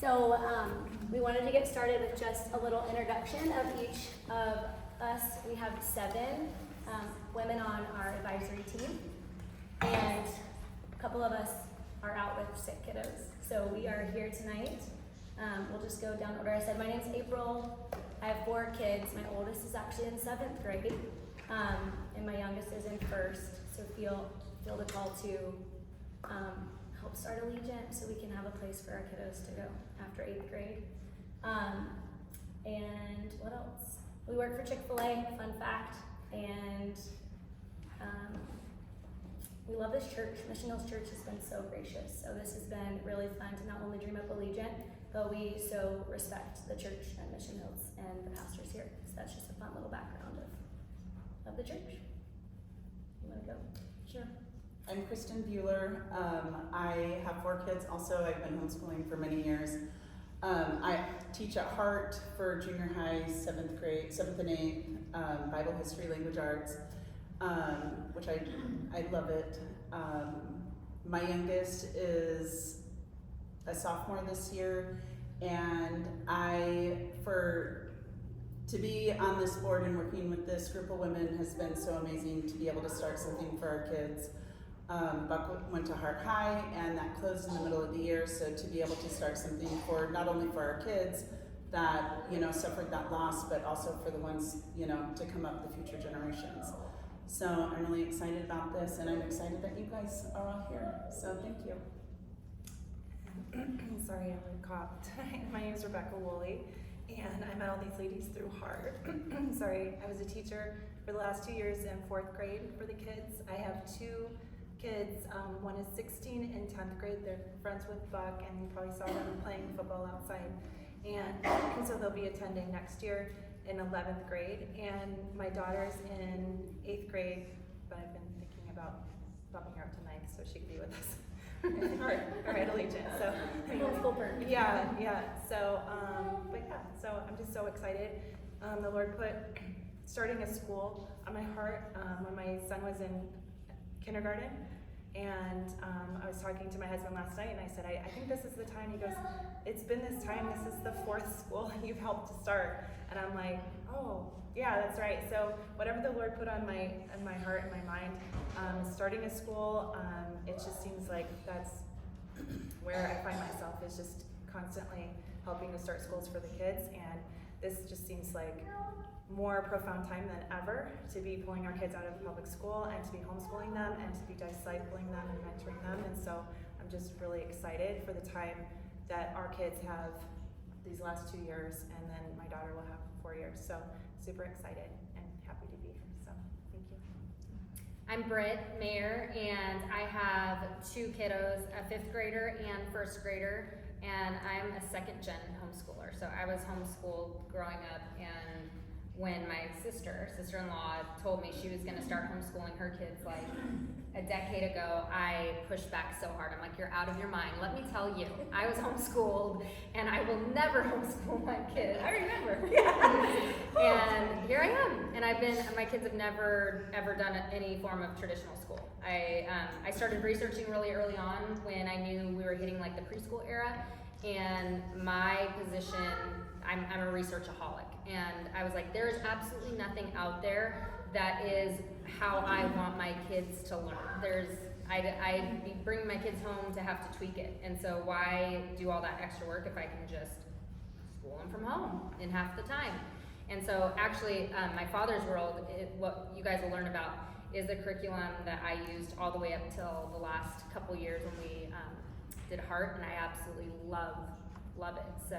So we wanted to get started with just a little introduction of each of us. We have 7 women on our advisory team, and a couple of us are out with sick kiddos. So we are here tonight. We'll just go down order. I said, my name's April. I have 4 kids. My oldest is actually in 7th grade, and my youngest is in 1st. So feel the call to help start Allegiant so we can have a place for our kiddos to go after 8th grade. And what else? We work for Chick-fil-A, fun fact, and we love this church. Mission Hills Church has been so gracious. So this has been really fun to not only dream up Allegiant, but we so respect the church and Mission Hills and the pastors here. So that's just a fun little background of the church. You wanna go? Sure. I'm Kristen Bueller. I have 4 kids also. I've been homeschooling for many years. I teach at Hart for junior high, 7th grade, 7th and 8th, Bible history, language arts, which I love it. My youngest is a sophomore this year, and to be on this board and working with this group of women has been so amazing to be able to start something for our kids. Buck went to Hart High, and that closed in the middle of the year, so to be able to start something for not only for our kids that suffered that loss, but also for the ones to come up, the future generations. So I'm really excited about this, and I'm excited that you guys are all here. So thank you. Sorry, I'm coughed. My name is Rebecca Woolley, and I met all these ladies through Hart. Sorry, I was a teacher for the last 2 years in 4th grade for the kids. I have 2 kids. One is 16 in 10th grade. They're friends with Buck, and you probably saw them playing football outside. And so they'll be attending next year in 11th grade. And my daughter's in 8th grade, but I've been thinking about bumping her up to 9th so she can be with us. or at Allegiant. So yeah. So so I'm just so excited. The Lord put starting a school on my heart when my son was in kindergarten, and I was talking to my husband last night, and I said, I think this is the time. He goes, it's been this time. This is the 4th school you've helped to start. And I'm like, oh yeah, that's right. So whatever the Lord put on my heart and my mind, starting a school, it just seems like that's where I find myself, is just constantly helping to start schools for the kids. And this just seems like more profound time than ever to be pulling our kids out of public school and to be homeschooling them and to be discipling them and mentoring them. And so I'm just really excited for the time that our kids have these last 2 years, and then my daughter will have 4 years. So super excited and happy to be here. So thank you. I'm Britt Mayer, and I have 2 kiddos, a 5th grader and 1st grader, and I'm a 2nd gen homeschooler. So I was homeschooled growing up, and when my sister-in-law told me she was gonna start homeschooling her kids like a decade ago, I pushed back so hard. I'm like, you're out of your mind. Let me tell you, I was homeschooled, and I will never homeschool my kids. I remember. And here I am. And my kids have never ever done any form of traditional school. I started researching really early on when I knew we were hitting like the preschool era, and my position, I'm a researchaholic, and I was like, there is absolutely nothing out there that is how I want my kids to learn. I'd be bringing my kids home to have to tweak it, and so why do all that extra work if I can just school them from home in half the time? And so actually, my father's world, what you guys will learn about, is the curriculum that I used all the way up till the last couple years when we did Hart, and I absolutely love it. So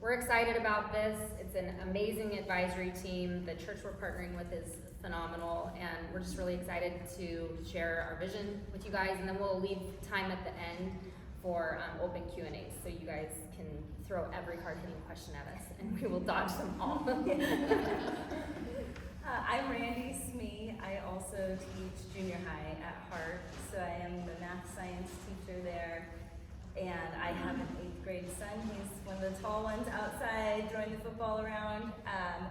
we're excited about this. It's an amazing advisory team. The church we're partnering with is phenomenal, and we're just really excited to share our vision with you guys, and then we'll leave time at the end for open Q&As, so you guys can throw every hard-hitting question at us, and we will dodge them all. I'm Randy Smee. I also teach junior high at Hart, so I am the math science teacher there. And I have an 8th grade son. He's one of the tall ones outside, throwing the football around.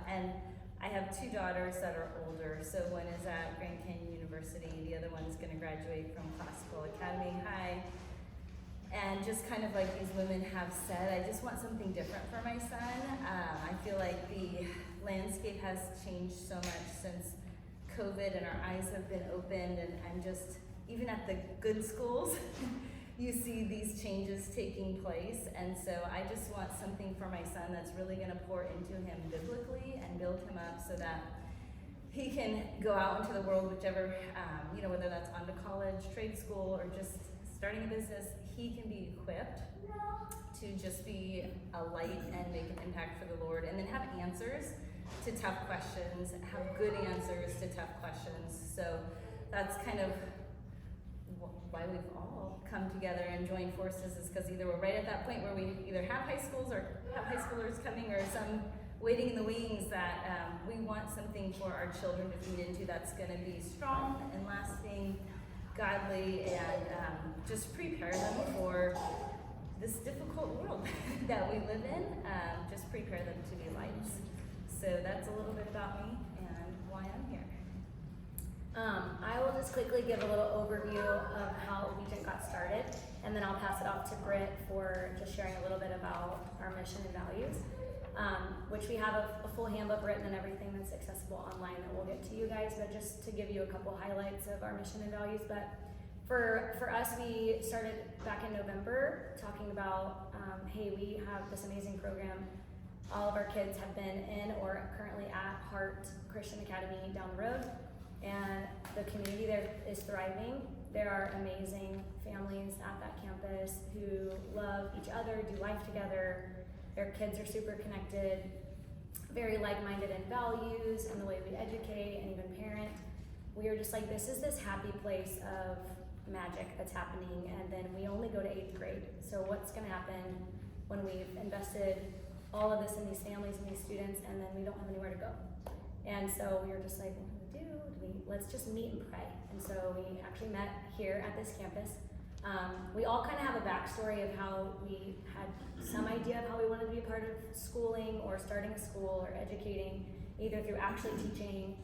And I have 2 daughters that are older. So one is at Grand Canyon University. The other one's going to graduate from Classical Academy High. And just kind of like these women have said, I just want something different for my son. I feel like the landscape has changed so much since COVID, and our eyes have been opened, and I'm just, even at the good schools, you see these changes taking place. And so I just want something for my son that's really gonna pour into him biblically and build him up so that he can go out into the world, whichever, whether that's on to college, trade school, or just starting a business, he can be equipped to just be a light and make an impact for the Lord, and then have answers to tough questions, have good answers to tough questions. So that's kind of why we've all come together and joined forces, is because either we're right at that point where we either have high schools or have high schoolers coming, or some waiting in the wings, that we want something for our children to feed into that's going to be strong and lasting, godly, and just prepare them for this difficult world that we live in. Just prepare them to be lights. So that's a little bit about me and why I'm here. I will just quickly give a little overview of how Allegiant got started, and then I'll pass it off to Britt for just sharing a little bit about our mission and values, which we have a full handbook written and everything that's accessible online that we'll get to you guys, but just to give you a couple highlights of our mission and values. But for us, we started back in November talking about, hey, we have this amazing program. All of our kids have been in or currently at Heart Christian Academy down the road, and the community there is thriving. There are amazing families at that campus who love each other, do life together. Their kids are super connected, very like-minded in values and the way we educate and even parent. We are just like, this is this happy place of magic that's happening, and then we only go to 8th grade. So what's gonna happen when we've invested all of this in these families and these students, and then we don't have anywhere to go? And so we were just like, what do we do? Let's just meet and pray. And so we actually met here at this campus. We all kind of have a backstory of how we had some idea of how we wanted to be a part of schooling or starting a school or educating, either through actually teaching.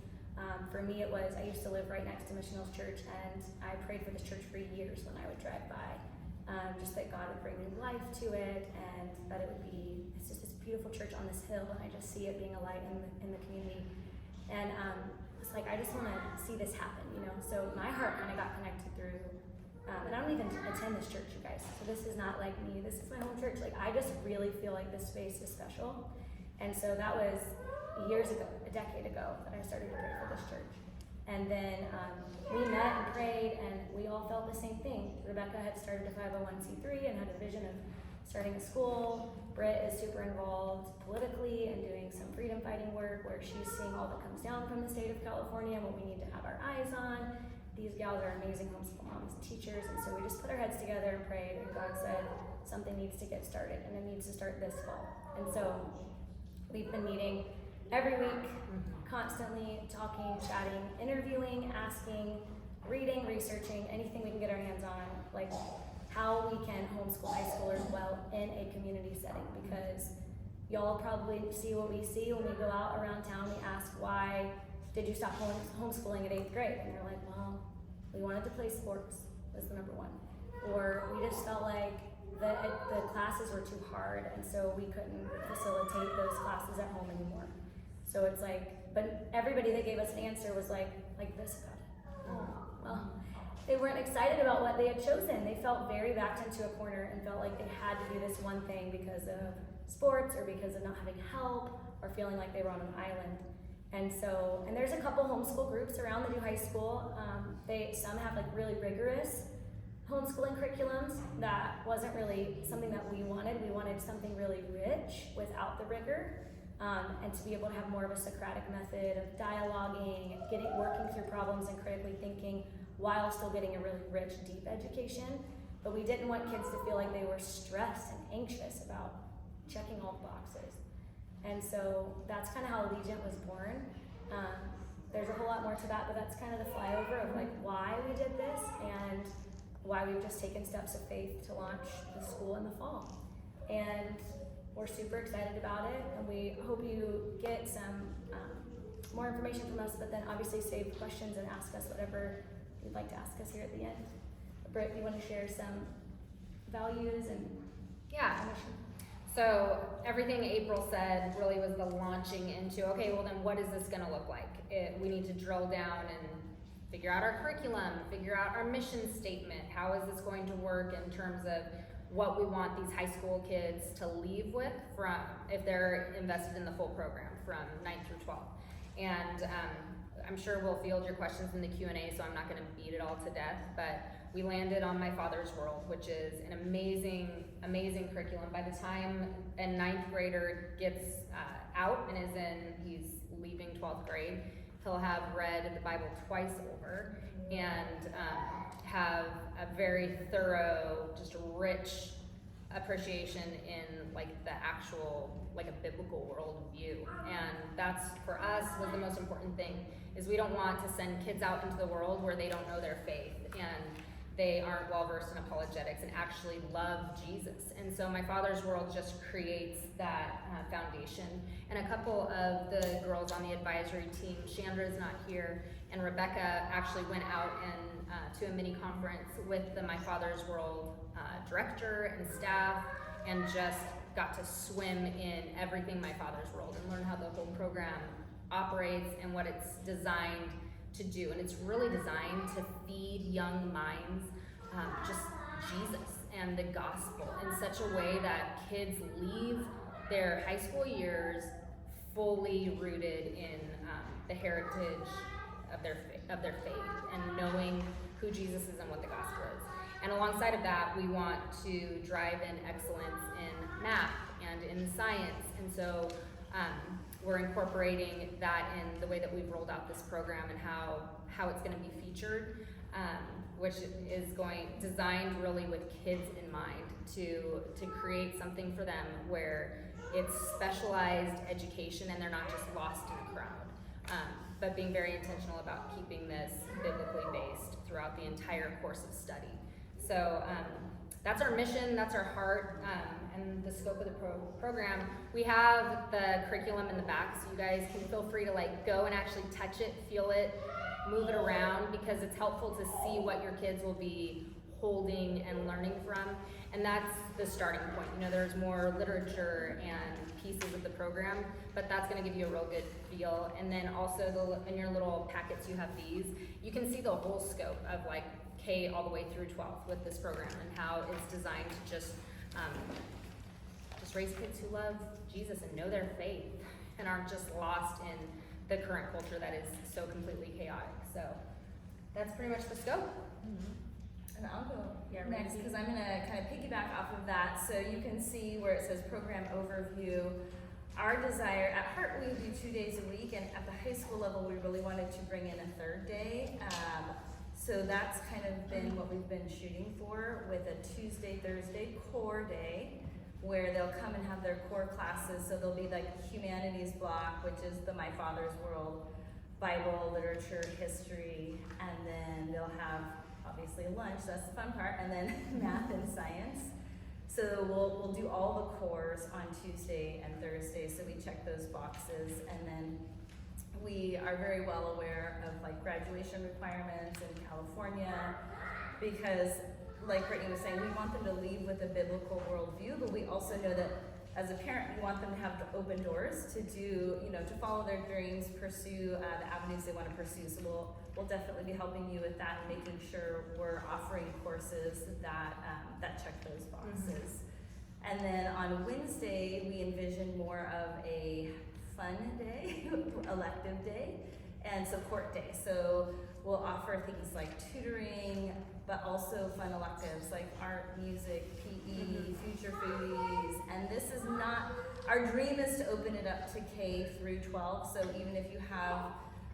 For me, it was, I used to live right next to Mission Hills Church, and I prayed for this church for years when I would drive by. Just that God would bring new life to it, and that it would be, it's just this beautiful church on this hill, and I just see it being a light in the community. And it's like, I just want to see this happen, So my heart kind of got connected through, and I don't even attend this church, you guys. So this is not like me, this is my home church. Like, I just really feel like this space is special. And so that was years ago, a decade ago, that I started to pray for this church. And then we met and prayed, and we all felt the same thing. Rebecca had started a 501c3 and had a vision of starting a school. Britt is super involved politically and doing some freedom fighting work where she's seeing all that comes down from the state of California and what we need to have our eyes on. These gals are amazing homeschool moms, teachers, and so we just put our heads together and prayed, and God said something needs to get started, and it needs to start this fall. And so we've been meeting every week, constantly talking, chatting, interviewing, asking, reading, researching, anything we can get our hands on, like how we can homeschool high schoolers well in a community setting, because y'all probably see what we see when we go out around town. We ask, why did you stop homeschooling at 8th grade? And they're like, well, we wanted to play sports, was the number one. Or we just felt like the classes were too hard, and so we couldn't facilitate those classes at home anymore. So it's like, but everybody that gave us an answer was like this about it. Oh, well, they weren't excited about what they had chosen. They felt very backed into a corner and felt like they had to do this one thing because of sports or because of not having help or feeling like they were on an island. And so, and there's a couple homeschool groups around the new high school. Some have like really rigorous homeschooling curriculums. That wasn't really something that we wanted. We wanted something really rich without the rigor, and to be able to have more of a Socratic method of dialoguing, working through problems and critically thinking while still getting a really rich, deep education. But we didn't want kids to feel like they were stressed and anxious about checking all the boxes. And so that's kind of how Allegiant was born. There's a whole lot more to that, but that's kind of the flyover of like why we did this and why we've just taken steps of faith to launch the school in the fall. And we're super excited about it, and we hope you get some more information from us, but then obviously save questions and ask us whatever you'd like to ask us here at the end. Britt, you want to share some values and Yeah. mission. So everything April said really was the launching into, okay, well then what is this gonna look like? We need to drill down and figure out our curriculum, figure out our mission statement. How is this going to work in terms of what we want these high school kids to leave with from, if they're invested in the full program from 9th through 12th. And I'm sure we'll field your questions in the Q&A, so I'm not gonna beat it all to death, but we landed on My Father's World, which is an amazing, amazing curriculum. By the time a 9th grader gets out and he's leaving 12th grade, he'll have read the Bible twice over and have a very thorough, just rich appreciation in like the actual, like a biblical worldview. And that's, for us, was the most important thing, is we don't want to send kids out into the world where they don't know their faith and they aren't well versed in apologetics and actually love Jesus. And so My Father's World just creates that foundation. And a couple of the girls on the advisory team, Chandra's not here, and Rebecca actually went out and to a mini conference with the My Father's World director and staff, and just got to swim in everything My Father's World and learn how the whole program operates and what it's designed to do. And it's really designed to feed young minds just Jesus and the gospel in such a way that kids leave their high school years fully rooted in the heritage of their faith and knowing who Jesus is and what the gospel is. And alongside of that, we want to drive in excellence in math and in science. And so we're incorporating that in the way that we've rolled out this program and how it's going to be featured, which is designed really with kids in mind to create something for them where it's specialized education and they're not just lost in the crowd, but being very intentional about keeping this biblically based throughout the entire course of study. So that's our mission, that's our heart, and the scope of the program. We have the curriculum in the back, so you guys can feel free to like go and actually touch it, feel it, move it around, because it's helpful to see what your kids will be holding and learning from. And that's the starting point. You know, there's more literature and pieces of the program, but that's gonna give you a real good feel. And then also in your little packets you have these. You can see the whole scope of like K all the way through 12th with this program and how it's designed to just raise kids who love Jesus and know their faith and aren't just lost in the current culture that is so completely chaotic. So that's pretty much the scope. And I'll go next because I'm gonna kind of piggyback off of that. So you can see where it says program overview. Our desire, at Heart we do 2 days a week, and at the high school level we really wanted to bring in a third day. So that's kind of been what we've been shooting for, with a Tuesday, Thursday core day, where they'll come and have their core classes. So there'll be like humanities block, which is the My Father's World, Bible, literature, history, and then they'll have obviously lunch, that's the fun part, and then math and science. So we'll do all the cores on Tuesday and Thursday, so we check those boxes, and then we are very well aware of like graduation requirements in California, because like Brittany was saying, we want them to leave with a biblical worldview, but we also know that as a parent, we want them to have the open doors to do, to follow their dreams, pursue the avenues they want to pursue. So we'll definitely be helping you with that and making sure we're offering courses that check those boxes. And then on Wednesday, we envision more of a fun day, elective day, and so court day. So we'll offer things like tutoring, but also fun electives like art, music, PE, future foodies. And this is not, our dream is to open it up to K through 12. So even if you have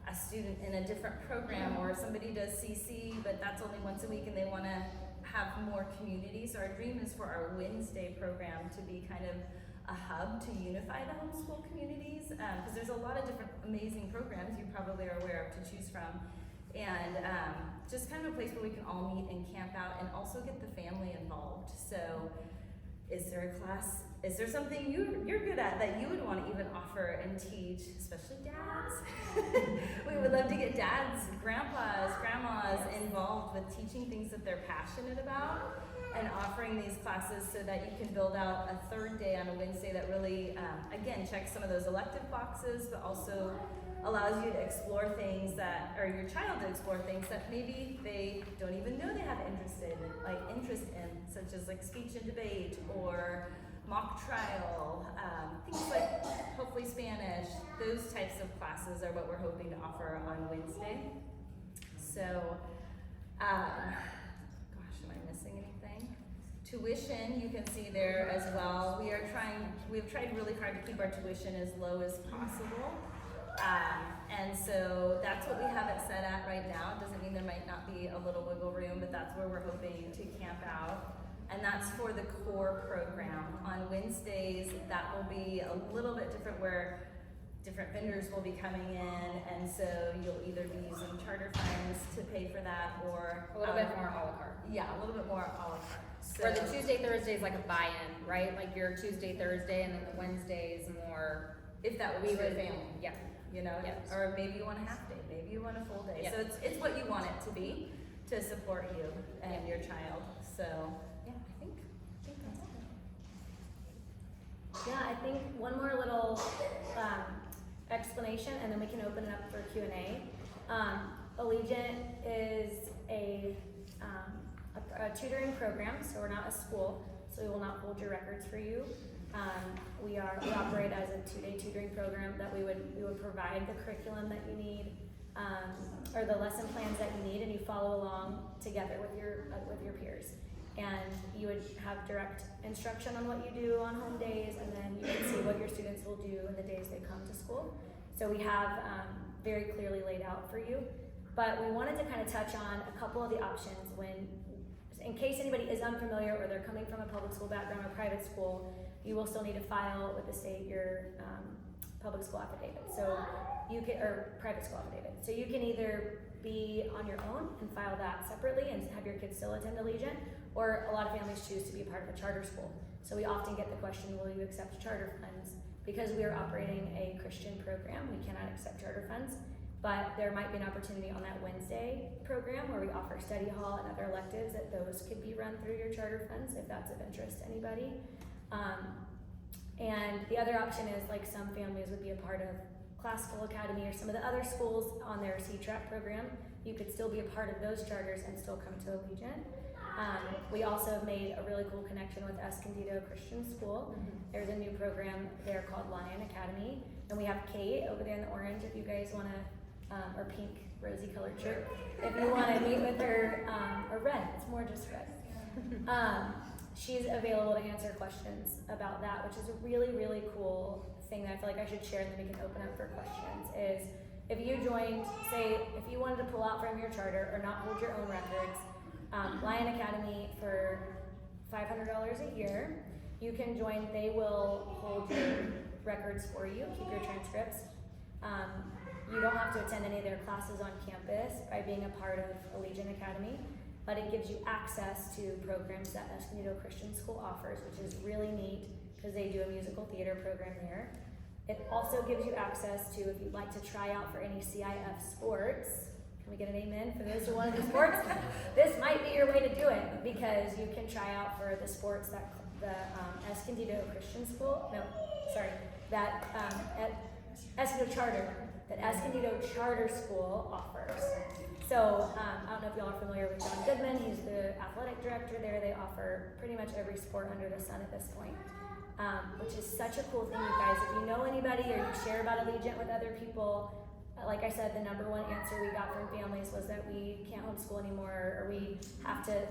a student in a different program, or somebody does CC, but that's only once a week and they want to have more community. So our dream is for our Wednesday program to be kind of a hub to unify the homeschool communities, because there's a lot of different amazing programs you probably are aware of to choose from. And just kind of a place where we can all meet and camp out and also get the family involved. So is there a class, is there something you're good at that you would want to even offer and teach, especially dads? We would love to get dads, grandpas, grandmas involved with teaching things that they're passionate about. and offering these classes so that you can build out a third day on a Wednesday that really, again, checks some of those elective boxes, but also allows you to explore things that, or your child to explore things that maybe they don't even know they have interest in, such as like speech and debate or mock trial, things like hopefully Spanish. Those types of classes are what we're hoping to offer on Wednesday. So, gosh, am I missing anything? Tuition, you can see there as well. We've tried really hard to keep our tuition as low as possible. And so that's what we have it set at right now. It doesn't mean there might not be a little wiggle room, but that's where we're hoping to camp out. And that's for the core program. On Wednesdays, that will be a little bit different where different vendors will be coming in, and so you'll either be using charter funds to pay for that or A little bit more a la carte. Yeah, a little bit more a la carte. So, Where the Tuesday, Thursday is like a buy-in, right? Like your Tuesday, Thursday, and then the Wednesday is more. if that works for your family, Yeah. you know, Yes. or maybe you want a half day, maybe you want a full day. Yes. So it's what you want it to be to support you and your child. So yeah, I think that's it. Yeah, I think one more little explanation, and then we can open it up for Q&A. Allegiant is a tutoring program, so we're not a school, so we will not hold your records for you. We operate as a 2-day tutoring program that we would provide the curriculum that you need, or the lesson plans that you need, and you follow along together with your peers. And you would have direct instruction on what you do on home days, and then you can see what your students will do in the days they come to school. So we have very clearly laid out for you. But we wanted to kind of touch on a couple of the options in case anybody is unfamiliar or they're coming from a public school background or private school, you will still need to file with the state your public school affidavit. So you can, or private school affidavit. So you can either be on your own and file that separately and have your kids still attend Allegiant, or a lot of families choose to be a part of a charter school. So we often get the question, will you accept charter funds? Because we are operating a Christian program, we cannot accept charter funds, but there might be an opportunity on that Wednesday program where we offer study hall and other electives that those could be run through your charter funds if that's of interest to anybody. And the other option is, like, some families would be a part of Classical Academy or some of the other schools on their C-TRAP program. You could still be a part of those charters and still come to Allegiant. We also have made a really cool connection with Escondido Christian School. There's a new program there called Lion Academy, and we have Kate over there in the orange if you guys want to, or pink, rosy colored shirt, if you want to meet with her, or red, it's more just red. She's available to answer questions about that, which is a really, really cool thing that I feel like I should share, and then we can open up for questions, is if you joined, say, if you wanted to pull out from your charter or not hold your own records, Lion Academy for $500 a year, you can join. They will hold your records for you, keep your transcripts. You don't have to attend any of their classes on campus by being a part of Allegiant Academy, but it gives you access to programs that Escondido Christian School offers, which is really neat because they do a musical theater program there. It also gives you access to, if you'd like to try out for any CIF sports. Can we get an amen for those who want to do sports? This might be your way to do it, because you can try out for the sports that the Escondido Christian School, Escondido Charter, that Escondido Charter School offers. So I don't know if y'all are familiar with John Goodman. He's the athletic director there. They offer pretty much every sport under the sun at this point, which is such a cool thing, you guys. If you know anybody or you share about Allegiant with other people, like I said, the number one answer we got from families was that we can't homeschool anymore, or we have to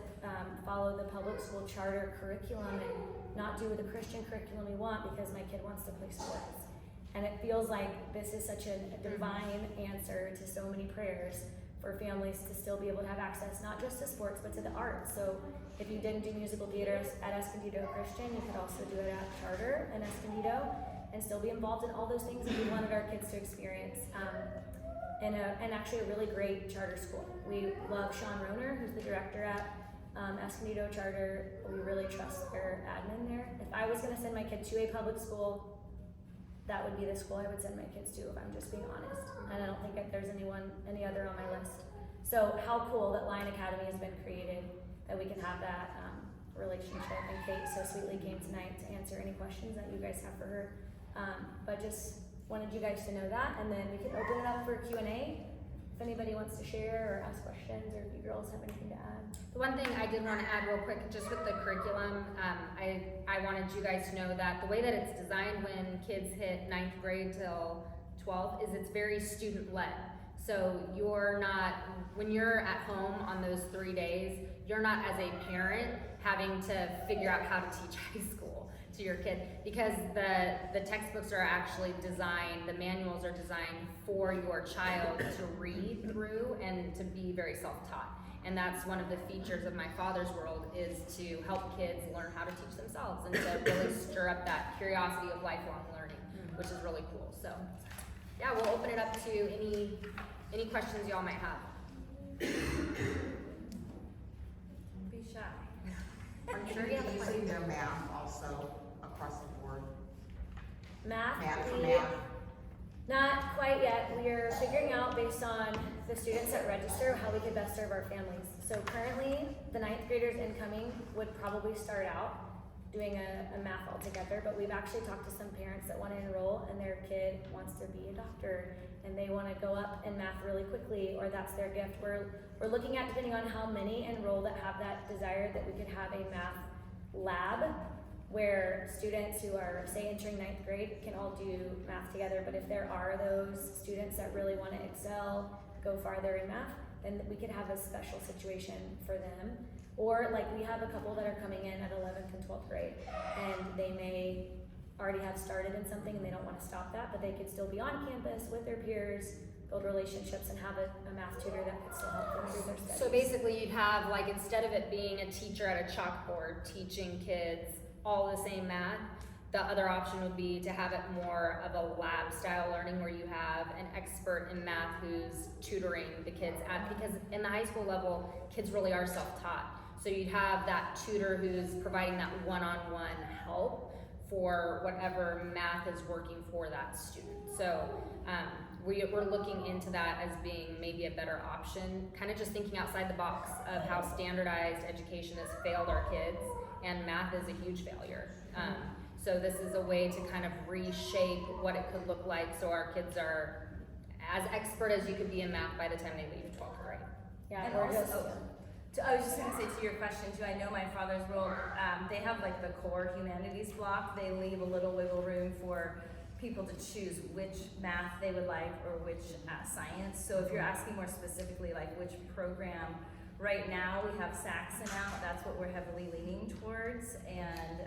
follow the public school charter curriculum and not do the Christian curriculum we want because my kid wants to play sports. And it feels like this is such a divine answer to so many prayers for families to still be able to have access, not just to sports, but to the arts. So if you didn't do musical theater at Escondido Christian, you could also do it at Charter in Escondido and still be involved in all those things that we wanted our kids to experience. And actually a really great charter school. We love Sean Roner, who's the director at Escondido Charter. We really trust their admin there. If I was gonna send my kid to a public school, that would be the school I would send my kids to, if I'm just being honest. And I don't think that there's any other on my list. So how cool that Lion Academy has been created, that we can have that relationship, and Kate so sweetly came tonight to answer any questions that you guys have for her. But just wanted you guys to know that, and then we can open it up for Q&A if anybody wants to share or ask questions, or if you girls have anything to add. The one thing I did want to add real quick, just with the curriculum, I wanted you guys to know that the way that it's designed when kids hit 9th grade till 12th is it's very student-led. So you're not, when you're at home on those 3 days, you're not as a parent having to figure out how to teach high school to your kid, because the textbooks are actually designed, the manuals are designed for your child to read through and to be very self-taught. And that's one of the features of My Father's World, is to help kids learn how to teach themselves and to really stir up that curiosity of lifelong learning, which is really cool. So yeah, we'll open it up to any questions y'all might have. Don't be shy. I'm sure Are you you have a using question. their math also across the board? Math, Math for we, math? not quite yet. We are figuring out, based on the students that register, how we could best serve our families. So currently, the 9th graders incoming would probably start out doing a math altogether, but we've actually talked to some parents that want to enroll and their kid wants to be a doctor and they want to go up in math really quickly, or that's their gift. We're looking at, depending on how many enroll that have that desire, that we could have a math lab where students who are, say, entering 9th grade can all do math together. But if there are those students that really want to excel, go farther in math, then we could have a special situation for them. Or like we have a couple that are coming in at 11th and 12th grade, and they may already have started in something and they don't want to stop that, but they could still be on campus with their peers, build relationships, and have a math tutor that could still help them through their studies. So basically you'd have, like, instead of it being a teacher at a chalkboard teaching kids all the same math, the other option would be to have it more of a lab style learning where you have an expert in math who's tutoring the kids because in the high school level, kids really are self-taught. So you'd have that tutor who's providing that one-on-one help for whatever math is working for that student. So we're looking into that as being maybe a better option, kind of just thinking outside the box of how standardized education has failed our kids, and math is a huge failure. So this is a way to kind of reshape what it could look like so our kids are as expert as you could be in math by the time they leave 12th grade. Yeah, And we're also, just, I was just gonna say to your question too, I know My Father's World, they have like the core humanities block. They leave a little wiggle room for people to choose which math they would like or which science. So if you're asking more specifically like which program, right now we have Saxon out, that's what we're heavily leaning towards, and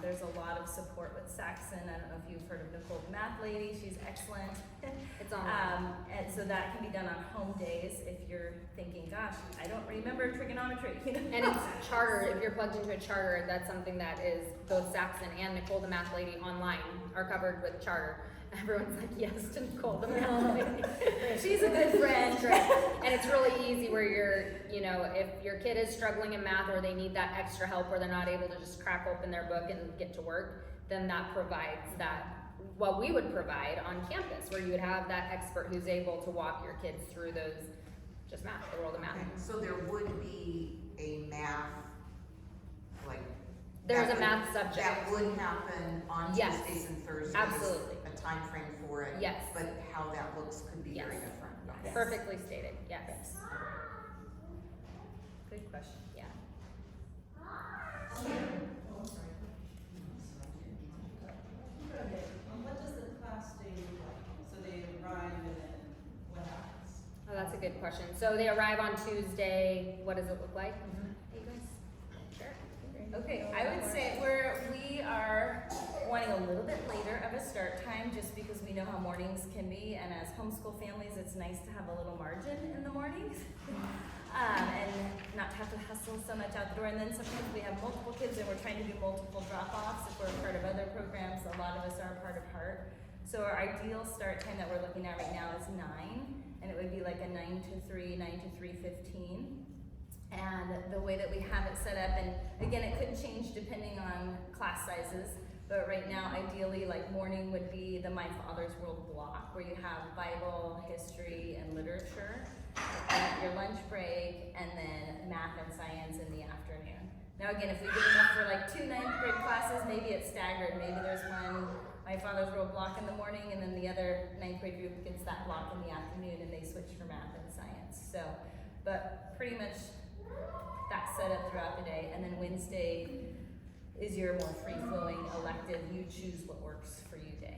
there's a lot of support with Saxon. I don't know if you've heard of Nicole the Math Lady, she's excellent. It's online. And so that can be done on home days if you're thinking, gosh, I don't remember trigonometry, you know? And it's charter, if you're plugged into a charter, that's something that is both Saxon and Nicole the Math Lady online are covered with charter. Everyone's like, yes to Nicole the Math Lady. She's a good friend. It's great. And it's really easy where if your kid is struggling in math or they need that extra help or they're not able to just crack open their book and get to work, then that provides what we would provide on campus, where you would have that expert who's able to walk your kids through the world of math. Okay, so there would be a math, like. There's that a math subject. That would happen on Yes, Tuesdays and Thursdays. absolutely. A time frame for it. Yes. But how that looks could be very Yes. different. Yes. Perfectly stated, yes. Good question. Yeah. What does the class day look like? So they arrive and then what happens? Oh, that's a good question. So they arrive on Tuesday. What does it look like? Hey guys. Sure. Okay, I would say we are wanting a little bit later of a start time just because we know how mornings can be, and as homeschool families, it's nice to have a little margin in the mornings. And not have to hustle so much out the door. And then sometimes we have multiple kids and we're trying to do multiple drop-offs. If we're a part of other programs, a lot of us are a part of Heart. So our ideal start time that we're looking at right now is 9, and it would be like a 9 to 3, 9 to 3:15. And the way that we have it set up, and again, it could change depending on class sizes, but right now, ideally, like morning would be the My Father's World block, where you have Bible, history, and literature, and your lunch break, and then math and science in the afternoon. Now again, if we get enough for like 2 ninth grade classes, maybe it's staggered. Maybe there's one, my father's world block in the morning, and then the other ninth grade group gets that block in the afternoon, and they switch for math and science. So, but pretty much that's set up throughout the day. And then Wednesday is your more free-flowing elective, you choose what works for you day.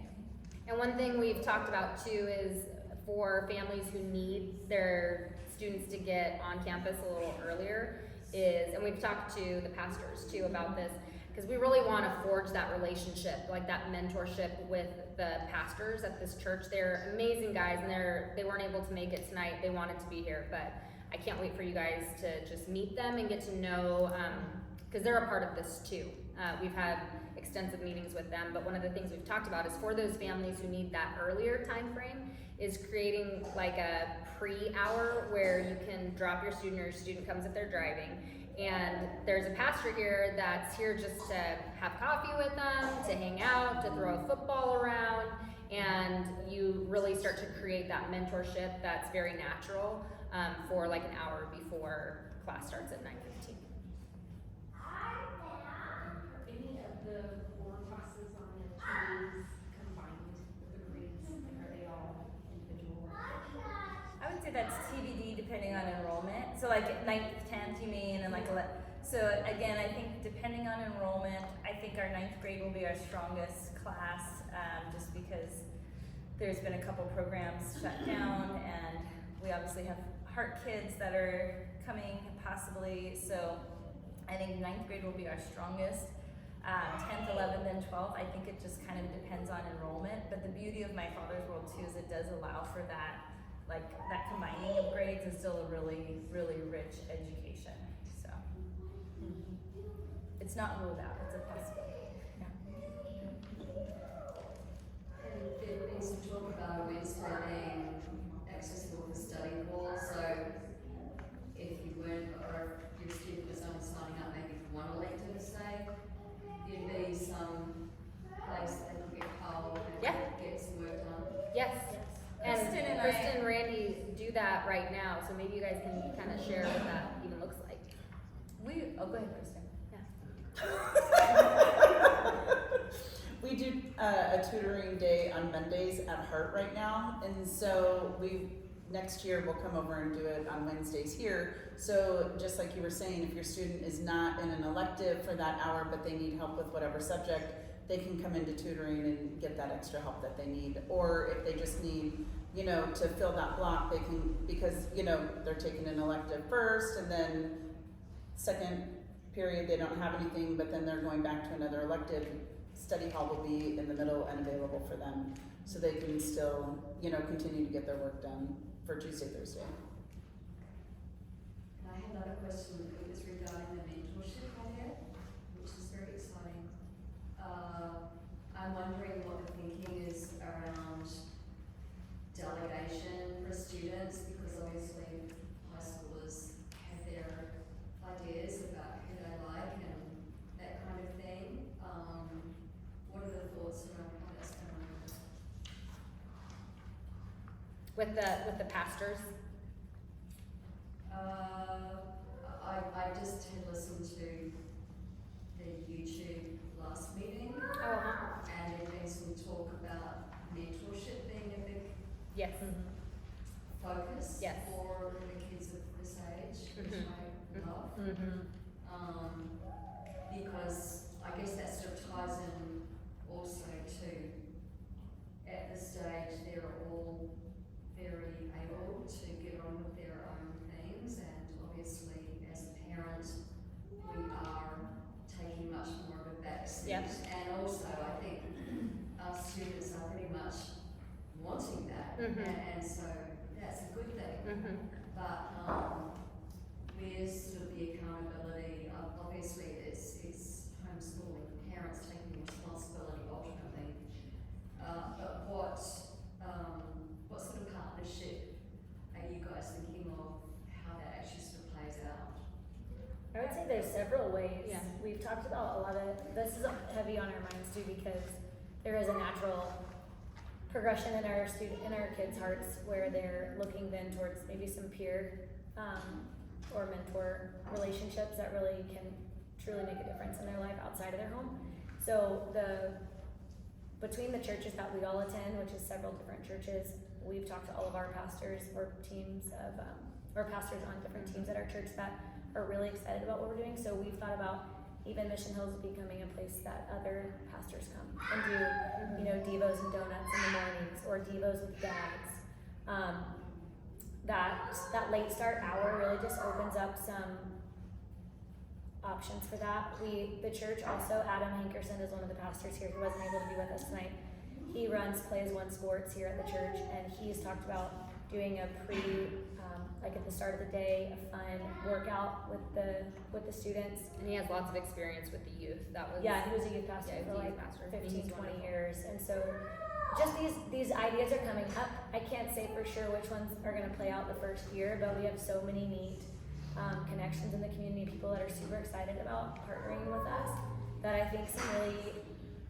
And one thing we've talked about too is for families who need their students to get on campus a little earlier is, and we've talked to the pastors too about this, because we really want to forge that relationship, like that mentorship with the pastors at this church. They're amazing guys, and they weren't able to make it tonight. They wanted to be here, but I can't wait for you guys to just meet them and get to know, because they're a part of this too. We've had extensive meetings with them, but one of the things we've talked about is for those families who need that earlier time frame is creating like a pre-hour where you can drop your student, or your student comes if they're driving, and there's a pastor here that's here just to have coffee with them, to hang out, to throw a football around, and you really start to create that mentorship that's very natural for like an hour before class starts at 9:15. Are any of the core classes on the tunes combined with the grades? Like, are they all individual? I would say that's TBD depending on enrollment. So like 9th, 10th, you mean, and like so again, I think depending on enrollment, I think our 9th grade will be our strongest class, just because there's been a couple programs shut down, and we obviously have heart kids that are coming possibly. So I think 9th grade will be our strongest. 10th, 11th, and 12th, I think it just kind of depends on enrollment. But the beauty of My Father's World too is it does allow for that, like that combining of grades is still a really, really rich education. So it's not ruled out, it's a possibility. And there is some talk about Wednesday being accessible for study hall, so if you weren't, or if your student was only signing up maybe for one elective, say, there'd be some place they could get hold and Yeah. get some work done. Yes. And Kristen and Kristen and Randy do that right now, so maybe you guys can kind of share what that even looks like. Oh, go ahead, Kristen. We do a tutoring day on Mondays at Hart right now, and so next year we'll come over and do it on Wednesdays here. So just like you were saying, if your student is not in an elective for that hour, but they need help with whatever subject, they can come into tutoring and get that extra help that they need. Or if they just need, to fill that block, they can, because, they're taking an elective first, and then second period they don't have anything, but then they're going back to another elective. Study hall will be in the middle and available for them, so they can still, continue to get their work done for Tuesday, Thursday. And I had another question, it was regarding the mentorship idea, which is very exciting. I'm wondering what the thinking is around delegation for students, because obviously high schoolers have their ideas about who they like and that kind of thing. What are the thoughts around how that's going to With the pastors. I just had listened to the YouTube last meeting, and there'd been some talk about mentorship being a big Yes. focus Yes. for the kids of this age, which I love. Because I guess that sort of ties in also to, at this stage, they're all very able to get on with their own things, and obviously as a parent, we are taking much more of a backseat. Yep. And also, I think our students are pretty much wanting that, and so that's a good thing. But where's sort of the accountability? Obviously, it's homeschooling, parents taking responsibility ultimately. But what sort of partnership are you guys thinking of? How that actually sort of plays out? I would say there's several ways. Yeah. We've talked about a lot of, this is heavy on our minds too, because there is a natural progression in our kids' hearts where they're looking then towards maybe some peer or mentor relationships that really can truly make a difference in their life outside of their home. So between the churches that we all attend, which is several different churches, we've talked to all of our pastors or teams of, or pastors on different teams at our church that are really excited about what we're doing. So we've thought about even Mission Hills becoming a place that other pastors come and do, you know, devos and donuts in the mornings, or devos with dads. That late start hour really just opens up some options for that. The church also, Adam Hankerson is one of the pastors here. He wasn't able to be with us tonight. He runs Plays One Sports here at the church, and he's talked about doing a like at the start of the day, a fun workout with the students. And he has lots of experience with the youth. He was a youth pastor for like 15, 20 years, and so just these ideas are coming up. I can't say for sure which ones are going to play out the first year, but we have so many neat connections in the community, people that are super excited about partnering with us, that I think some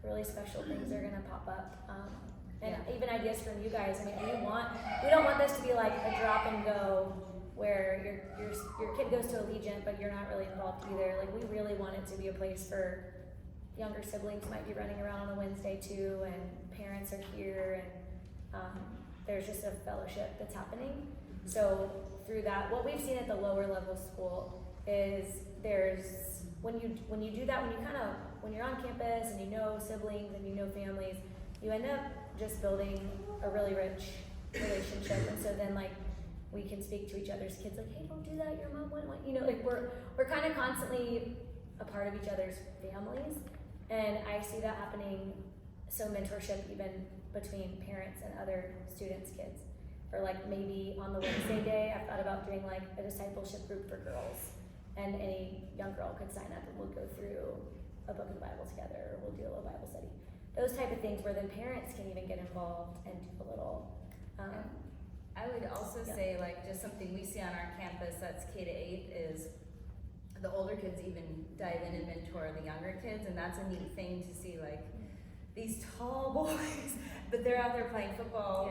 really special things are going to pop up. And even ideas from you guys. I mean, we don't want this to be like a drop and go where your kid goes to Allegiant, but you're not really involved either. Like, we really want it to be a place for younger siblings might be running around on a Wednesday too, and parents are here, and there's just a fellowship that's happening. So through that, what we've seen at the lower level school is when you do that, when you're on campus and you know siblings and you know families, you end up just building a really rich relationship. And so then, like, we can speak to each other's kids, like, hey, don't do that, your mom wouldn't want, you know, like, we're kind of constantly a part of each other's families. And I see that happening. So mentorship even between parents and other students' kids. Or like maybe on the Wednesday day, I've thought about doing like a discipleship group for girls, and any young girl could sign up and we'll go through a book of the Bible together, or we'll do a little Bible study. Those type of things where then parents can even get involved and do a little. I would also say, like, just something we see on our campus that's K to 8 is the older kids even dive in and mentor the younger kids, and that's a neat thing to see, like, these tall boys, but they're out there playing football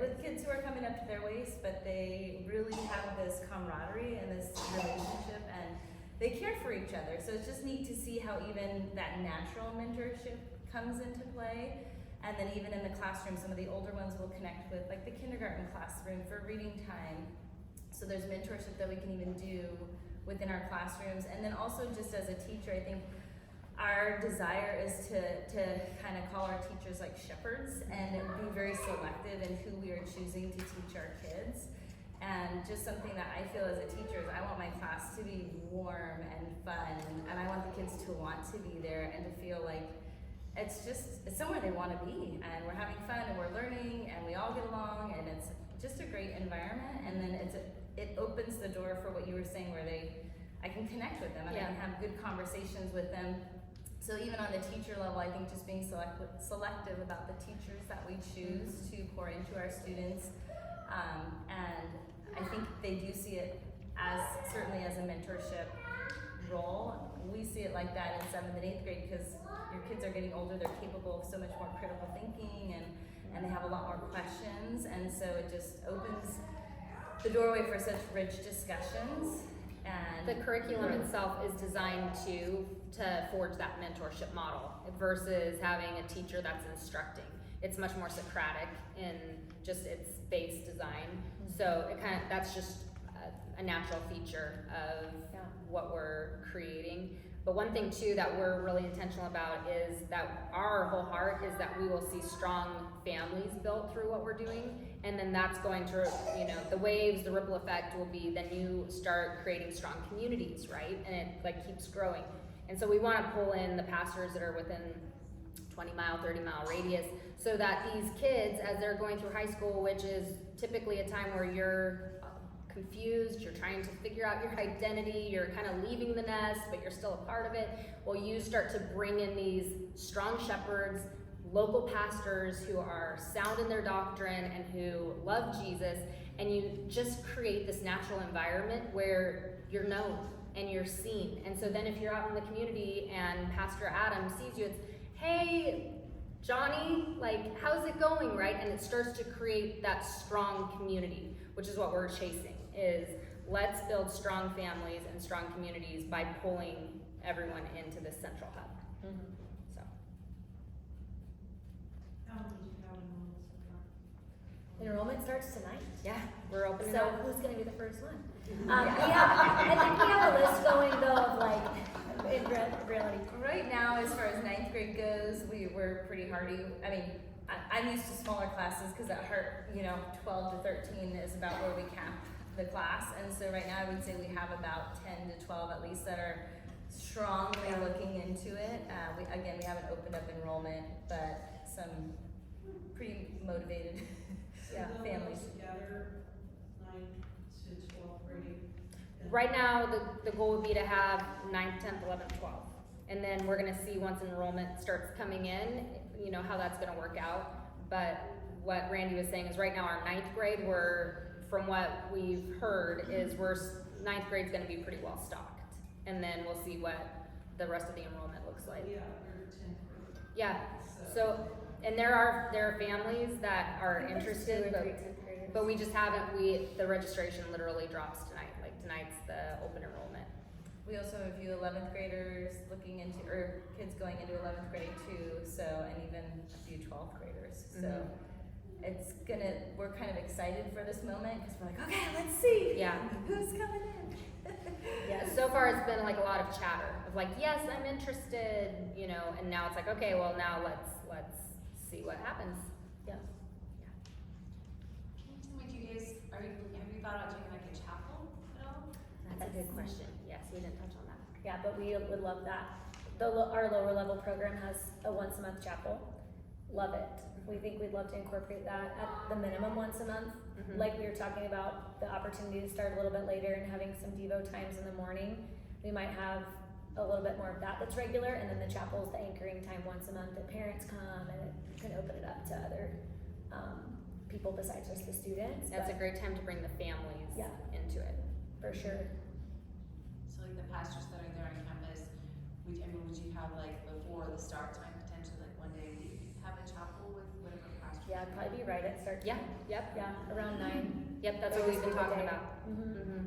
with kids who are coming up to their waist, but they really have this camaraderie and this relationship, and they care for each other. So it's just neat to see how even that natural mentorship comes into play. And then even in the classroom, some of the older ones will connect with, like, the kindergarten classroom for reading time. So there's mentorship that we can even do within our classrooms. And then also just as a teacher, I think our desire is to kind of call our teachers like shepherds and be very selective in who we are choosing to teach our kids. And just something that I feel as a teacher is I want my class to be warm and fun, and I want the kids to want to be there and to feel like it's somewhere they want to be, and we're having fun and we're learning and we all get along, and it's just a great environment. And then it opens the door for what you were saying, where I can connect with them and I can have good conversations with them. So even on the teacher level, I think just being selective about the teachers that we choose to pour into our students, and I think they do see it as certainly as a mentorship role. We see it like that in 7th and 8th grade, because your kids are getting older, they're capable of so much more critical thinking, and they have a lot more questions, and so it just opens the doorway for such rich discussions. And the curriculum itself is designed to forge that mentorship model versus having a teacher that's instructing. It's much more Socratic in just its base design. So that's just a natural feature of what we're creating. But one thing too that we're really intentional about is that our whole heart is that we will see strong families built through what we're doing, and then that's going to, the waves, the ripple effect will be then you start creating strong communities, right? And it like keeps growing. And so we want to pull in the pastors that are within 20-mile, 30-mile radius, so that these kids, as they're going through high school, which is typically a time where you're confused, you're trying to figure out your identity, you're kind of leaving the nest, but you're still a part of it. Well, you start to bring in these strong shepherds, local pastors who are sound in their doctrine and who love Jesus, and you just create this natural environment where you're known and you're seen. And so then if you're out in the community and Pastor Adam sees you, it's, hey, Johnny, like, how's it going, right? And it starts to create that strong community, which is what we're chasing, is let's build strong families and strong communities by pulling everyone into this central hub. So. How many do you have enrolled so far? Enrollment starts tonight. Yeah, we're opening So up. who's gonna be the first one? I think we have a list going though of like, in reality. Right now, as far as ninth grade goes, we were pretty hardy. I mean, I'm used to smaller classes because at Hart, 12 to 13 is about where we cap the class. And so right now, I would say we have about 10 to 12 at least that are strongly looking into it. We haven't opened up enrollment, but some pretty motivated So they'll go families. together, 9th to 12th grade. and- Right now, the goal would be to have 9th, 10th, 11th, 12th. And then we're gonna see once enrollment starts coming in, how that's gonna work out. But what Randy was saying is right now our 9th grade, from what we've heard, is 9th grade's gonna be pretty well stocked. And then we'll see what the rest of the enrollment looks like. Yeah, we're 10th grade. Yeah, so, and there are families that are interested, but we just haven't, the registration literally drops tonight. Like tonight's the open enrollment. We also have a few 11th graders looking into, or kids going into 11th grade too, and even a few 12th graders. So we're kind of excited for this moment because we're like, okay, let's see. Yeah. Who's coming in? Yeah, so far it's been like a lot of chatter of like, yes, I'm interested, and now it's like, okay, well now let's see what happens. Yeah. Can you tell me, have you thought about doing like a chapel at all? That's a good question. Yes, we didn't touch on that. Yeah, but we would love that. Our lower level program has a once a month chapel. Love it. We think we'd love to incorporate that at the minimum once a month. Mhm. Like we were talking about the opportunity to start a little bit later and having some Devo times in the morning. We might have a little bit more of that that's regular, and then the chapel is the anchoring time once a month that parents come and it can open it up to other people besides just the students. That's a but great time to bring the families Yeah. into it. for sure. So like the pastors that are there on campus, would you have like before the start time potentially like one day a week have a chapel with whatever pastor? Yeah, it'd probably be right at start. Yeah, yep, Yeah, around 9. yep, that's what we've been talking about. Mm-hmm. Mhm.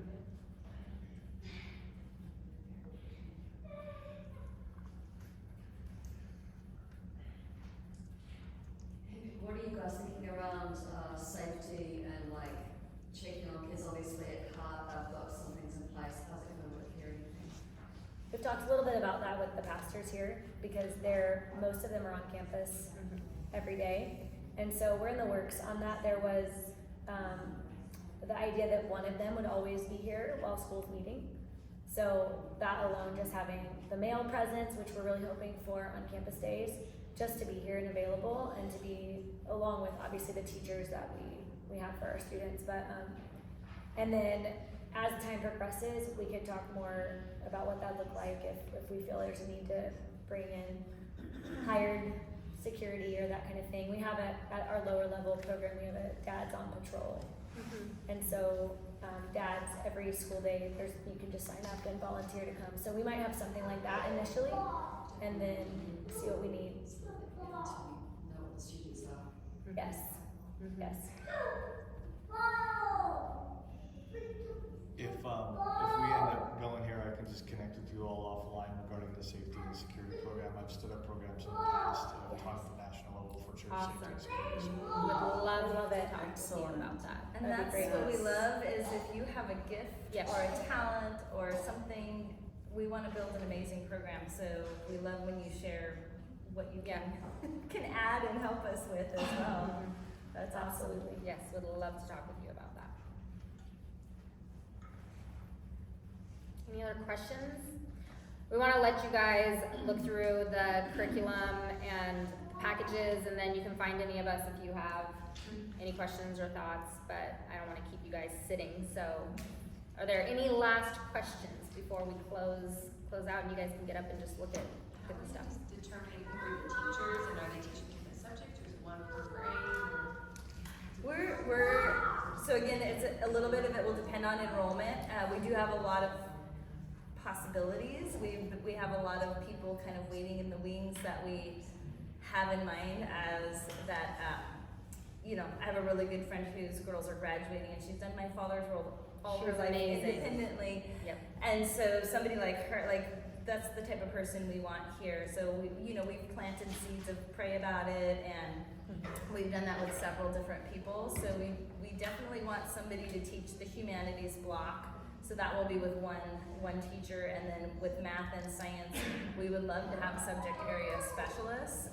What are you guys thinking around safety and like checking on kids? Obviously at Hart, they've got some things in place. How's it going to work here? We've talked a little bit about that with the pastors here because most of them are on campus every day. And so we're in the works on that. There was the idea that one of them would always be here while school's meeting. So that alone, just having the male presence, which we're really hoping for on campus days, just to be here and available and to be along with obviously the teachers that we have for our students. But and then as time progresses, we could talk more about what that looked like if we feel there's a need to bring in hired security or that kind of thing. We have at our lower level program, we have a dads on patrol. And so dads every school day, you can just sign up and volunteer to come. So we might have something like that initially and then see what we need. Know what the students are. Yes, yes. If we end up going here, I can just connect with you all offline regarding the safety and security program. I've stood up programs in the past, talked at the national level for church safety and security. So Would love it. to talk to you about that. And That'd be that's great. what we love is if you have a gift Yes. or a talent or something, we want to build an amazing program. So we love when you share what you can add and help us with as well. That's awesome. Absolutely. Yes, would love to talk with you about that. Any other questions? We want to let you guys look through the curriculum and packages, and then you can find any of us if you have any questions or thoughts, but I don't want to keep you guys sitting. So are there any last questions before we close out and you guys can get up and just look at the stuff? Determining who are the teachers and are they teaching different subjects or is one per grade or? So again, it's a little bit of it will depend on enrollment. We do have a lot of possibilities. We have a lot of people kind of waiting in the wings that we have in mind as that. I have a really good friend whose girls are graduating, and she's done my father's role all her life independently. Yep. And so somebody like her, like that's the type of person we want here. So we've planted seeds of pray about it, and we've done that with several different people. So we definitely want somebody to teach the humanities block. So that will be with one teacher, and then with math and science, we would love to have subject area specialists,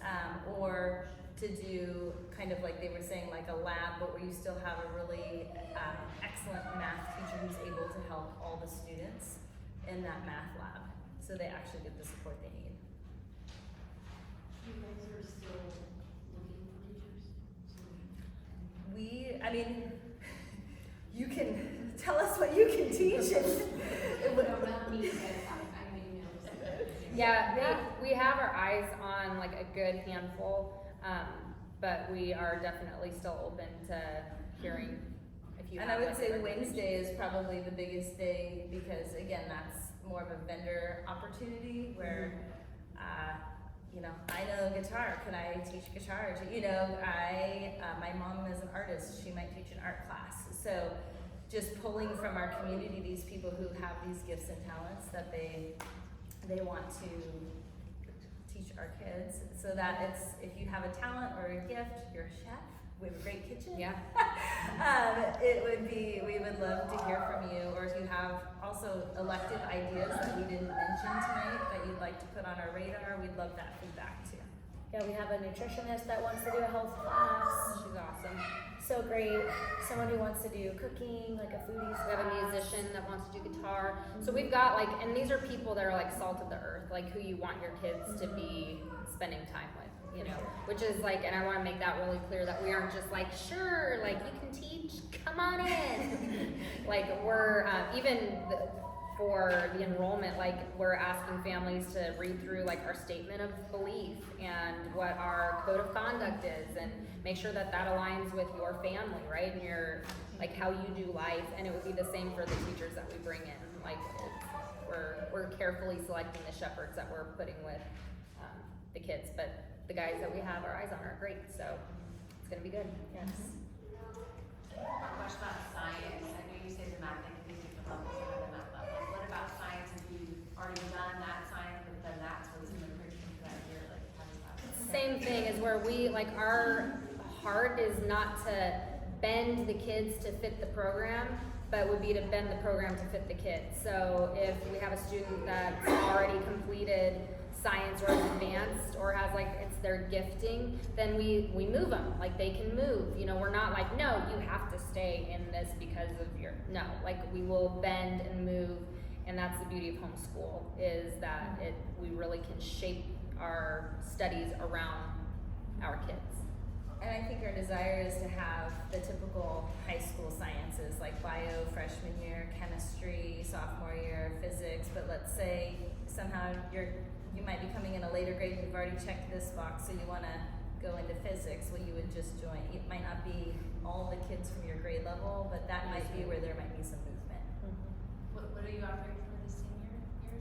or to do kind of like they were saying, like a lab, but where you still have a really excellent math teacher who's able to help all the students in that math lab, so they actually get the support they need. You guys are still looking for teachers? I mean, you can tell us what you can teach, and No, not me, but I mean, Yeah, we have our eyes on like a good handful, but we are definitely still open to hearing if you and have I would like, say a Wednesday is probably the biggest day, because again, that's more of a vendor opportunity where, I know guitar, could I teach guitar? My mom is an artist, she might teach an art class. So just pulling from our community these people who have these gifts and talents that they want to teach our kids, so that if you have a talent or a gift, you're a chef, we have a great kitchen. Yeah. We would love to hear from you, or if you have also elective ideas that we didn't mention tonight that you'd like to put on our radar, we'd love that feedback too. Yeah, we have a nutritionist that wants to do a health class. She's awesome. So great. Someone who wants to do cooking, like a foodies We have a class. musician that wants to do guitar. So we've got like, and these are people that are like salt of the earth, like who you want your kids to be spending time with, which is like, and I want to make that really clear that we aren't just like, sure, like you can teach, come on in. Like we're, for the enrollment, like we're asking families to read through like our statement of belief and what our code of conduct is, and make sure that that aligns with your family, right? And your, like how you do life. And it would be the same for the teachers that we bring in. Like we're carefully selecting the shepherds that we're putting with the kids, but the guys that we have our eyes on are great, so it's gonna be good. Yes. A question about science. I know you said the math, like these different levels of the math level. What about science? Have you already done that science, but then that's what's in the curriculum for that year? Like, how does that work? Same thing is where we, like our heart is not to bend the kids to fit the program, but would be to bend the program to fit the kids. So if we have a student that's already completed science or is advanced or has like it's their gifting, then we move them, like they can move. We're not like, no, you have to stay in this because of no, like we will bend and move, and that's the beauty of homeschool, is that we really can shape our studies around our kids. And I think our desire is to have the typical high school sciences like bio freshman year, chemistry sophomore year, physics, but let's say somehow you might be coming in a later grade and you've already checked this box, so you want to go into physics. Well, you would just join. It might not be all the kids from your grade level, but that might be where there might be some movement. What are you offering for the senior year?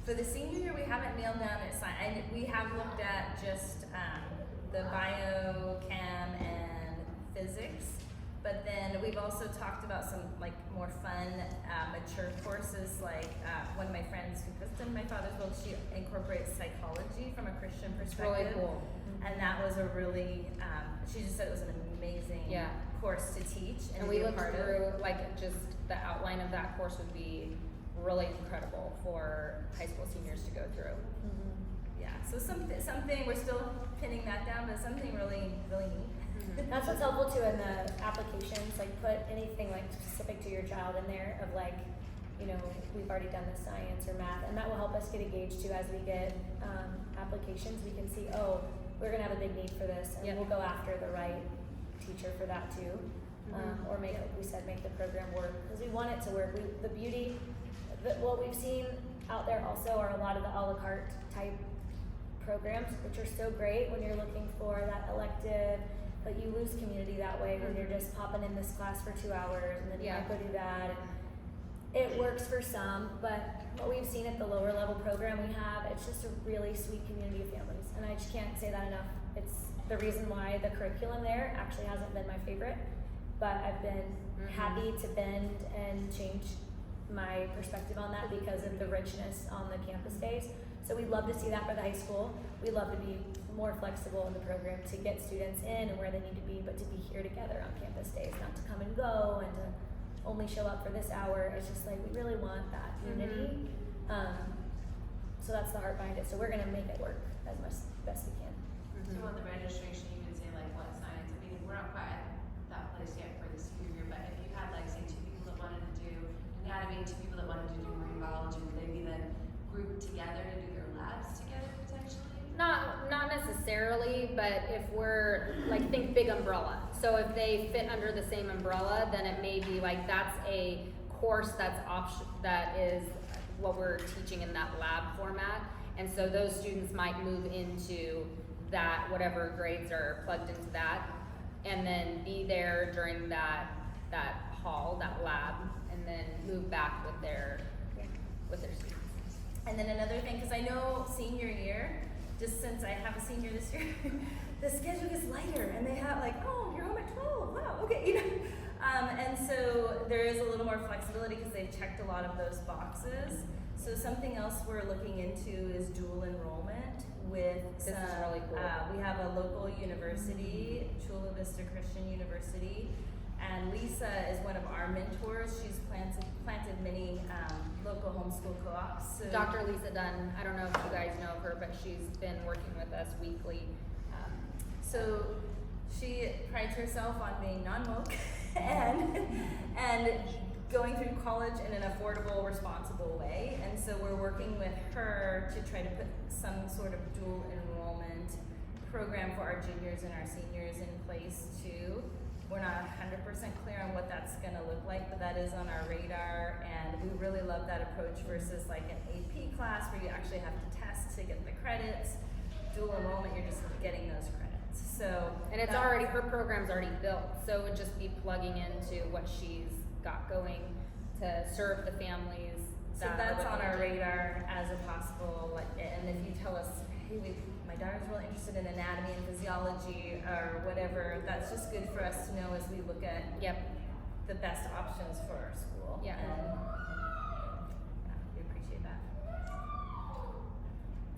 For the senior year, we haven't nailed down a science. We have looked at just the bio, chem, and physics. But then we've also talked about some like more fun, mature courses. Like one of my friends who just in my father's book, she incorporates psychology from a Christian perspective. Really cool. And that was a really, she just said it was an amazing course to teach and we be a looked part through of. like just the outline of that course would be really incredible for high school seniors to go through. Yeah, so something we're still pinning that down, but something really, really neat. That's what's helpful too in the applications, like put anything like specific to your child in there of like, we've already done the science or math, and that will help us get a gauge too as we get applications. We can see, oh, we're gonna have a big need for this, and we'll go after the right teacher for that too. Or make, like we said, make the program work, because we want it to work. What we've seen out there also are a lot of the a la carte type programs, which are so great when you're looking for that elective, but you lose community that way when you're just popping in this class for 2 hours and then you might go do that. It works for some, but what we've seen at the lower level program we have, it's just a really sweet community of families, and I just can't say that enough. It's the reason why the curriculum there actually hasn't been my favorite, but I've been happy to bend and change my perspective on that because of the richness on the campus days. So we'd love to see that for the high school. We'd love to be more flexible in the program to get students in and where they need to be, but to be here together on campus days, not to come and go and to only show up for this hour. It's just like we really want that unity. So that's the heart behind it. So we're gonna make it work as much best we can. So on the registration, you can say like what science, I mean, we're not quite at that place yet for the senior year, but if you had like say 2 people that wanted to do anatomy, 2 people that wanted to do marine biology, would they be then grouped together to do their labs together potentially? Not necessarily, but if we're like think big umbrella. So if they fit under the same umbrella, then it may be like that's a course that's that is what we're teaching in that lab format. And so those students might move into that, whatever grades are plugged into that, and then be there during that hall, that lab, and then move back with their students. And then another thing, because I know senior year, just since I have a senior this year, the schedule gets lighter, and they have like, oh, you're home at 12, wow, okay, you know. And so there is a little more flexibility because they've checked a lot of those boxes. So something else we're looking into is dual enrollment with This is really cool. We have a local university, Chula Vista Christian University, and Lisa is one of our mentors. She's planted many local homeschool co-ops. So Dr. Lisa Dunn, I don't know if you guys know of her, but she's been working with us weekly. So she prides herself on being non-woke and going through college in an affordable, responsible way. And so we're working with her to try to put some sort of dual enrollment program for our juniors and our seniors in place too. We're not 100% clear on what that's gonna look like, but that is on our radar, and we really love that approach versus like an AP class where you actually have to test to get the credits. Dual enrollment, you're just getting those credits. So And it's already, her program's already built, so it would just be plugging into what she's got going to serve the families. So that's on our radar as a possible, like, and if you tell us, hey, my daughter's really interested in anatomy and physiology or whatever, that's just good for us to know as we look at the best options for our school. Yeah. And we appreciate that.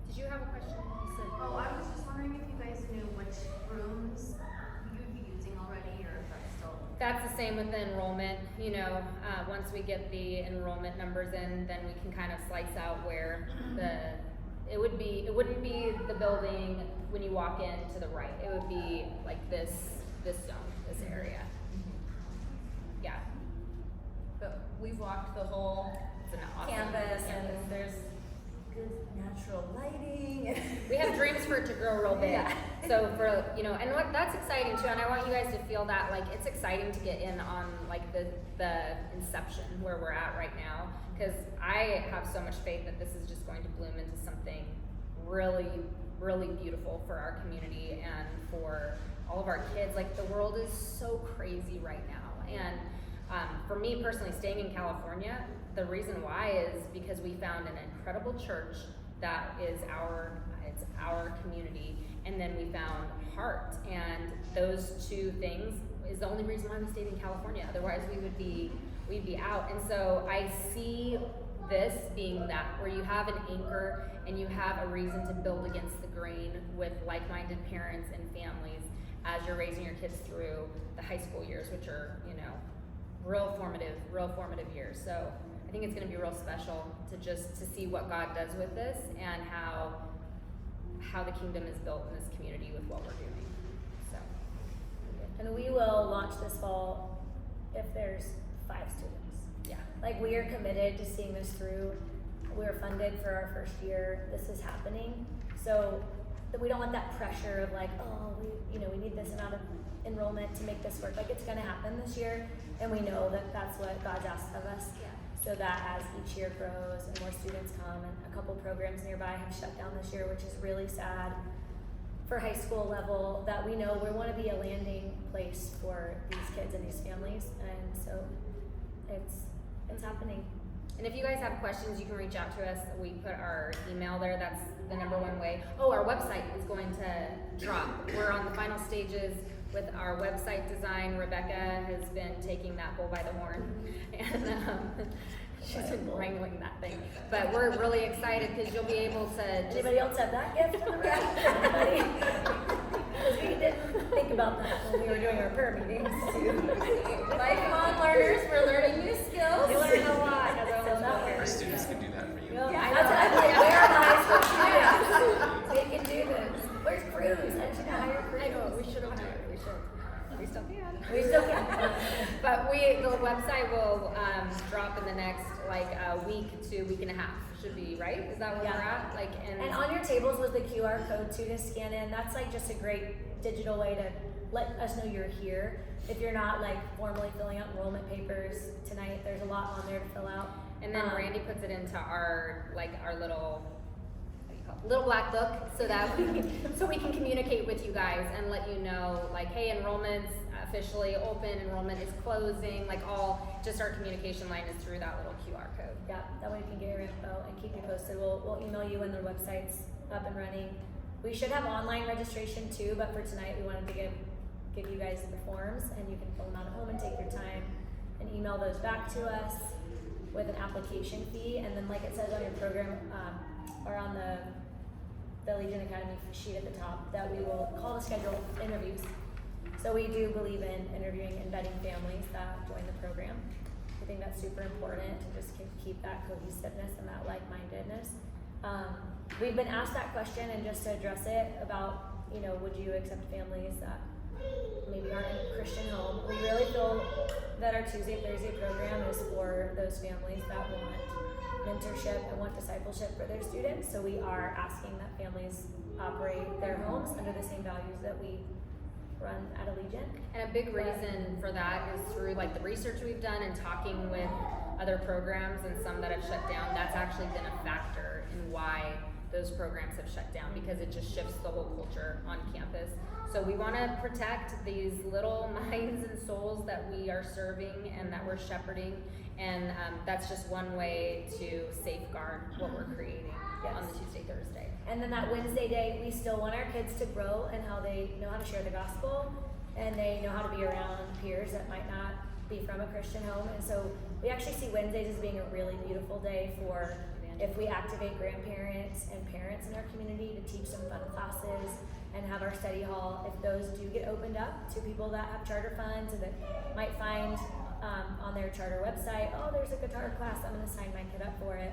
Did you have a question? You said, Oh, I was just wondering if you guys knew which rooms you would be using already, or if that's still. That's the same with the enrollment. You know, once we get the enrollment numbers in, then we can kind of slice out where it wouldn't be the building when you walk in to the right. It would be like this zone, this area. Yeah. But we've walked the whole It's an awesome campus, campus. and there's good natural lighting. We have dreams for it to grow real big. Yeah. So for, you know, and what that's exciting too, and I want you guys to feel that, like, it's exciting to get in on like the inception where we're at right now, because I have so much faith that this is just going to bloom into something really, really beautiful for our community and for all of our kids. Like, the world is so crazy right now, and for me personally, staying in California, the reason why is because we found an incredible church that is it's our community, and then we found Heart, and those two things is the only reason why we stayed in California. Otherwise, we'd be out. And so I see this being that, where you have an anchor and you have a reason to build against the grain with like-minded parents and families as you're raising your kids through the high school years, which are, you know, real formative years. So I think it's going to be real special to see what God does with this, and how the kingdom is built in this community with what we're doing. So, And we will launch this fall if there's 5 students. yeah. Like, we are committed to seeing this through. We're funded for our first year. This is happening. So that we don't want that pressure of like, oh, we need this amount of enrollment to make this work. Like, it's gonna happen this year, and we know that that's what God's asked of us. Yeah. So that as each year grows and more students come, and a couple programs nearby have shut down this year, which is really sad for high school level, that we know we want to be a landing place for these kids and these families, and so it's happening. And if you guys have questions, you can reach out to us. We put our email there. That's the #1 way. Oh, our website is going to drop. We're on the final stages with our website design. Rebecca has been taking that bull by the horn, and She's been wrangling that thing. But we're really excited because you'll be able to Anybody else have that gift in the room? Anybody? Because we didn't think about that when we were doing our prayer meetings too. Lifelong learners, we're learning new skills. We learned a lot. So now Our students can do that for you. Yeah, that's what I'm like, where are the high school students? They can do this. Where's Cruz? I should hire Cruz. I know, we should have hired, we should. We still can. We still can. But the website will drop in the next like week to week and a half. Should be, right? Is that where we're at? Like, And on your tables was the QR code too to scan in. That's like just a great digital way to let us know you're here. If you're not like formally filling out enrollment papers tonight, there's a lot on there to fill out. And then Randy puts it into our little, what do you call it? Little black book, so that we can communicate with you guys and let you know, like, hey, enrollment's officially open, enrollment is closing, like just our communication line is through that little QR code. Yeah, that way we can get your info and keep you posted. We'll email you when the website's up and running. We should have online registration too, but for tonight we wanted to give you guys the forms, and you can fill them out at home and take your time and email those back to us with an application fee. And then like it says on your program, or on the Allegiant Academy sheet at the top, that we will call to schedule interviews. So we do believe in interviewing and vetting families that join the program. I think that's super important to just keep that cohesiveness and that like-mindedness. We've been asked that question, and just to address it about, would you accept families that maybe aren't in a Christian home? We really feel that our Tuesday, Thursday program is for those families that want mentorship and want discipleship for their students. So we are asking that families operate their homes under the same values that we run at Allegiant. And a big reason for that is through like the research we've done and talking with other programs and some that have shut down. That's actually been a factor in why those programs have shut down, because it just shifts the whole culture on campus. So we want to protect these little minds and souls that we are serving and that we're shepherding, and that's just one way to safeguard what we're creating on the Tuesday, Thursday. And then that Wednesday day, we still want our kids to grow and how they know how to share the gospel, and they know how to be around peers that might not be from a Christian home. And so we actually see Wednesdays as being a really beautiful day for if we activate grandparents and parents in our community to teach some fun classes and have our study hall. If those do get opened up to people that have charter funds and that might find on their charter website, oh, there's a guitar class, I'm going to sign my kid up for it.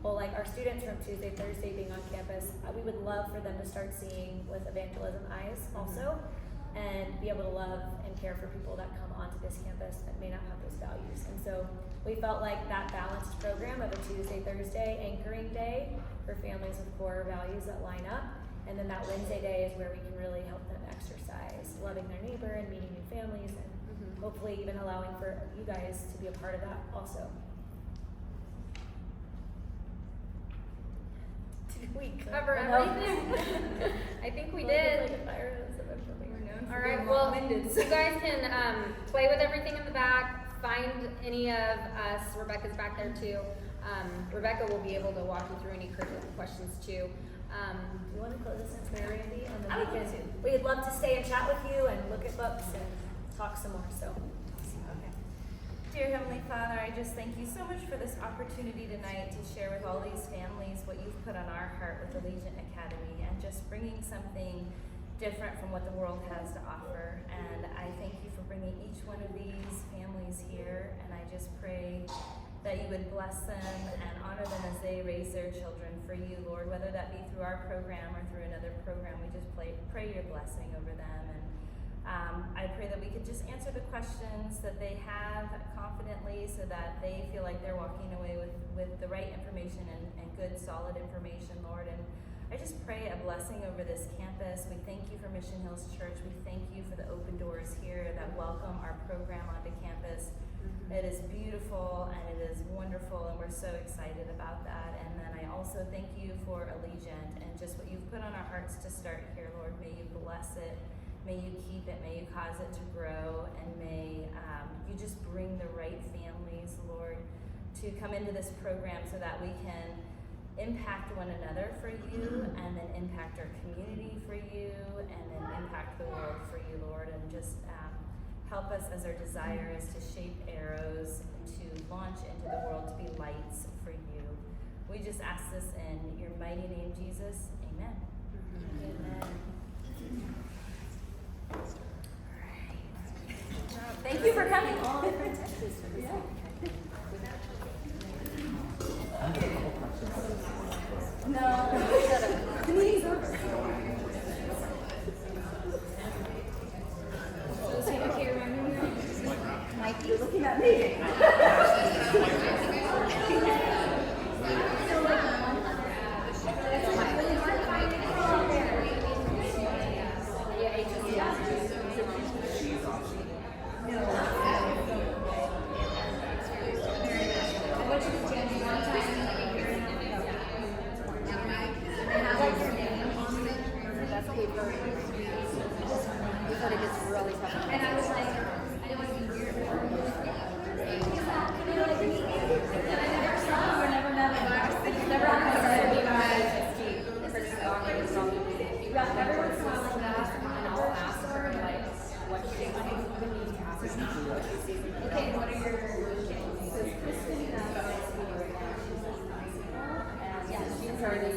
Well, like our students from Tuesday, Thursday being on campus, we would love for them to start seeing with evangelism eyes also, and be able to love and care for people that come onto this campus that may not have those values. And so we felt like that balanced program of a Tuesday, Thursday anchoring day for families with core values that line up, and then that Wednesday day is where we can really help them exercise loving their neighbor and meeting new families, and hopefully even allowing for you guys to be a part of that also. Did we cover everything? I think we did. All right, well, you guys can play with everything in the back, find any of us. Rebecca's back there too. Rebecca will be able to walk you through any curriculum questions too. Do you want to close this in prayer, Randy? And then we'd love to stay and chat with you and look at books and talk some more. So. Okay. Dear Heavenly Father, I just thank you so much for this opportunity tonight to share with all these families what you've put on our heart with Allegiant Academy, and just bringing something different from what the world has to offer. And I thank you for bringing each one of these families here, and I just pray that you would bless them and honor them as they raise their children for you, Lord, whether that be through our program or through another program. We just pray your blessing over them. And I pray that we could just answer the questions that they have confidently, so that they feel like they're walking away with the right information and good, solid information, Lord. And I just pray a blessing over this campus. We thank you for Mission Hills Church. We thank you for the open doors here that welcome our program onto campus. It is beautiful and it is wonderful, and we're so excited about that. And then I also thank you for Allegiant and just what you've put on our hearts to start here, Lord. May you bless it. May you keep it. May you cause it to grow. And may you just bring the right families, Lord, to come into this program so that we can impact one another for you, and then impact our community for you, and then impact the world for you, Lord. And just Help us as our desire is to shape arrows to launch into the world to be lights for you. We just ask this in your mighty name, Jesus. Amen. Amen. Thank you for coming. All different Texas for this. No. The meeting's over. Mike, you're looking at me. And I was like, I didn't want to be weird. And I never saw him or never met him. It's never happened to me. Every once in a while like that, and I'll ask her like what she needs to ask her. Okay, what are your so Kristen right now. Yeah, she's already